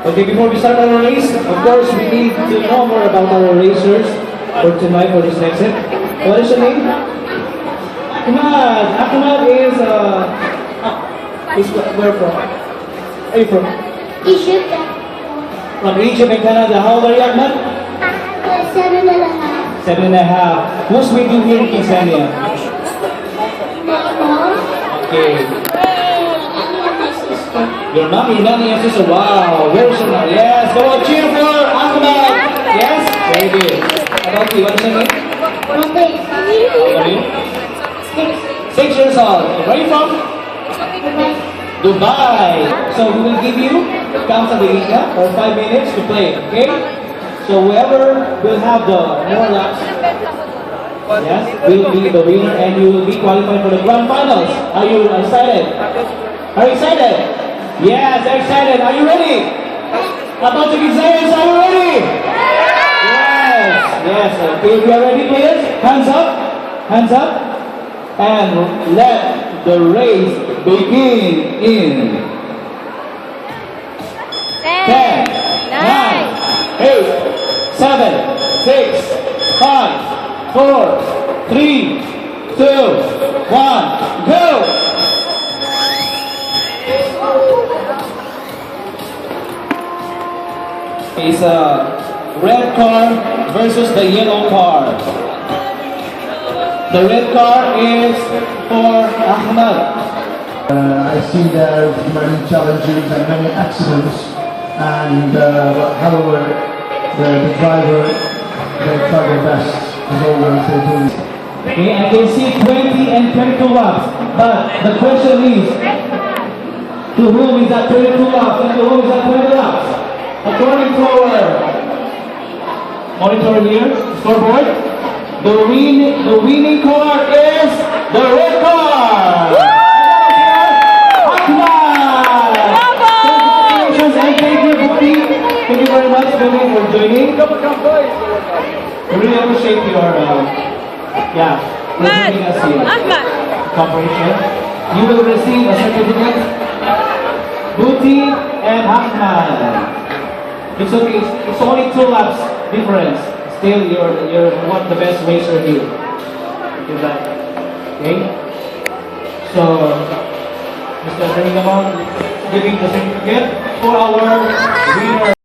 Okay, before we start our race, of course, we need to know more about our racers for tonight, for this next set. What is your name? Ahmad. Ahmad is where from? Are you from? Egypt. From Egypt and Canada. How old are you, Ahmad? 7.5. 7.5. Who's with you here in Tanzania? Mom. Okay. My sister. Your mom, your nanny, and sister. Wow, where's your mom? Yes, go on, cheer for Ahmad. Yes, very good. How about you? What's your name? How old are you? 6 years old. Where are you from? Dubai. So we will give you Kamsa for 5 minutes to play, okay? So whoever will have the more laps, yes, will be the winner and you will be qualified for the grand finals. Are you excited? Are you excited? Yes, they're excited. Are you ready? How about you, Xayas? Are you ready? Yes, yes. Okay, if you are ready, players, hands up, and let the race begin in 10, 9, 8, 7, 6, 5, 4, 3, 2, 1, go! It's a red car versus the yellow car. The red car is for Ahmad. I see there's many challenges and many accidents, and however, the driver, they try their best as always they do. Okay, I can see 20 and 22 laps, but the question is, to whom is that 22 laps and to whom is that 20 laps? According to our monitor here, scoreboard, the winning car is the red car! Congratulations and thank you, Budi. Thank you very much, Budi, for joining. We really appreciate your, joining us here. Cooperation. You will receive a certificate, Budi and Ahmad. It's okay. It's only 2 laps difference. Still, you're one of the best racer here. Okay. So, Mr. Bringamon giving the certificate for our winner.